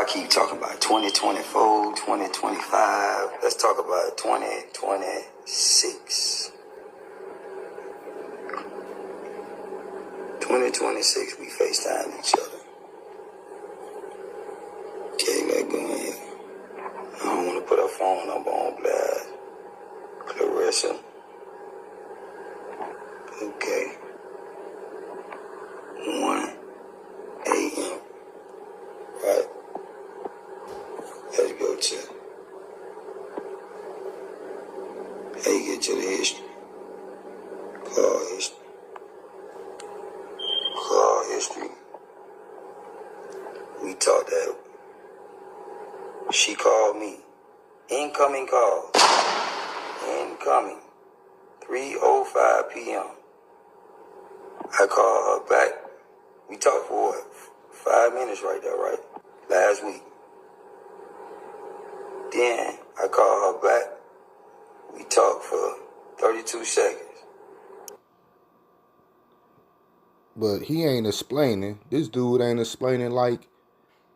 Y'all keep talking about 2024, 2025. Let's talk about 2026. 2026, we FaceTime each other. Okay, let's go in here. I don't want to put her phone number on blast. Claressa. Okay. 1 a.m. Right? Let's go to. How you get to the history? Call history. Call history. We talked that. She called me. Incoming call. Incoming. 3:05 p.m. I called her back. We talked for what? 5 minutes right there, right? Last week. Then I called her back. We talked for 32 seconds. But he ain't explaining. This dude ain't explaining like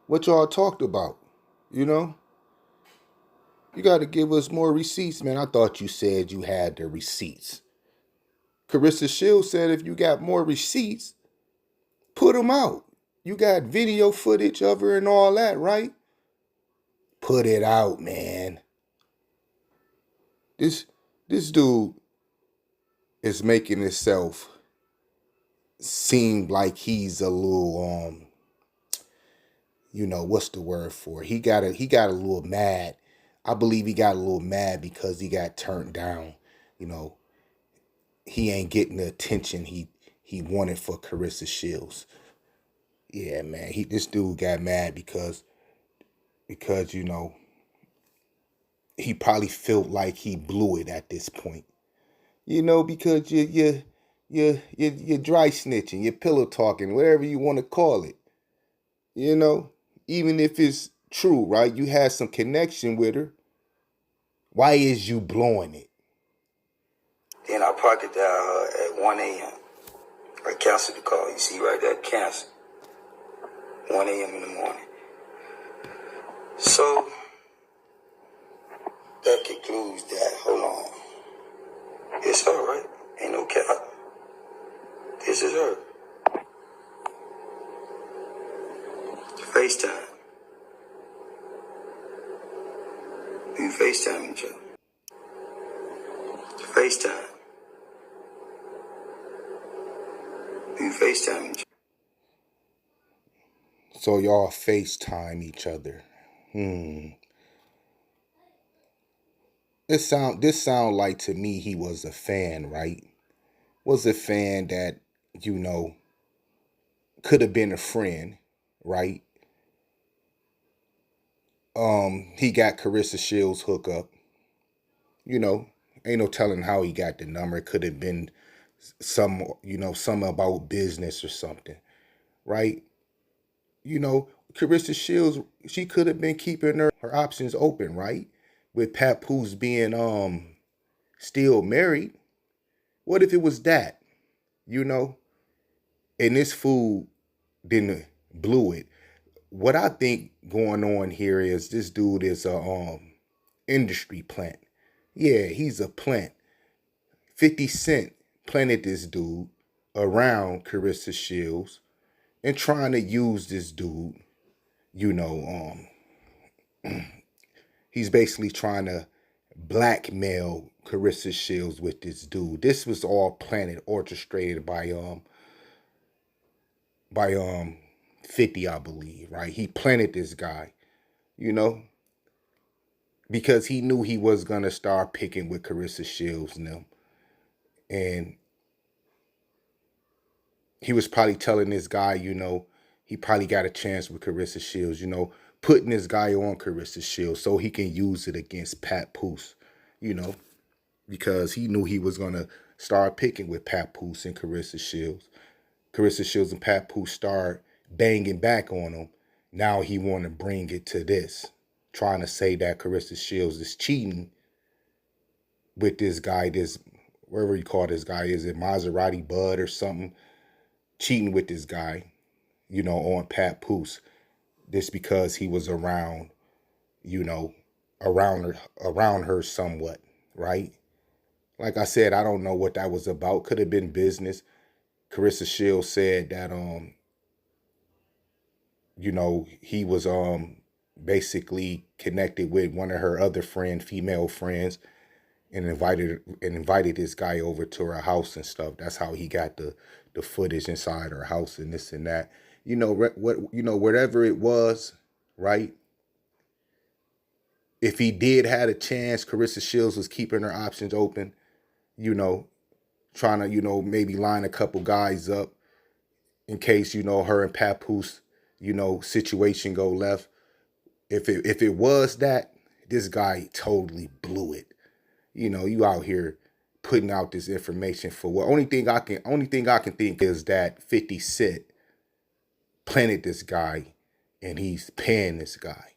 what y'all talked about. You know? You got to give us more receipts, man. I thought you said you had the receipts. Claressa Shields said if you got more receipts, put them out. You got video footage of her and all that, right? Put it out, man. This dude is making himself seem like he's a little what's the word for it? He got a little mad. I believe he got a little mad because he got turned down. He ain't getting the attention he wanted for Claressa Shields. Yeah, man. This dude got mad because he probably felt like he blew it at this point. Because you're dry snitching, you're pillow talking, whatever you want to call it. Even if it's true, right? You had some connection with her. Why is you blowing it? Then I pocket dial her at 1 a.m. I canceled the call. You see right there, cancel. 1 a.m. in the morning. So, that concludes that. Hold on. It's her, right? Ain't no cap. This is her. FaceTime. We FaceTime each other. FaceTime. We FaceTime each other. So y'all FaceTime each other. This sound like to me he was a fan, right? Was a fan that, could have been a friend, right? He got Claressa Shields hook up. Ain't no telling how he got the number. It could have been something about business or something, right? Claressa Shields, she could have been keeping her options open, right? With Papoose being still married. What if it was that? And this fool didn't blew it. What I think going on here is this dude is a industry plant. Yeah, he's a plant. 50 Cent planted this dude around Claressa Shields and trying to use this dude, he's basically trying to blackmail Claressa Shields with this dude. This was all planted, orchestrated by 50, I believe, right? He planted this guy, because he knew he was gonna start picking with Claressa Shields and them. And he was probably telling this guy, he probably got a chance with Claressa Shields, putting this guy on Claressa Shields so he can use it against Papoose, because he knew he was going to start picking with Papoose and Claressa Shields. Claressa Shields and Papoose start banging back on him. Now he want to bring it to this, trying to say that Claressa Shields is cheating with this guy, wherever you call this guy, is it Maserati Bud or something? Cheating with this guy, on Papoose. just because he was around, you know, around her somewhat, right? Like I said, I don't know what that was about. Could have been business. Claressa Shields said that he was basically connected with one of her other female friends, and invited this guy over to her house and stuff. That's how he got the footage inside her house and this and that. Whatever it was, right? If he did had a chance, Claressa Shields was keeping her options open, trying to, maybe line a couple guys up in case, her and Papoose, situation go left. If it was that, this guy totally blew it. You out here putting out this information for what? Only thing I can think is that 50 Cent planted this guy and he's paying this guy.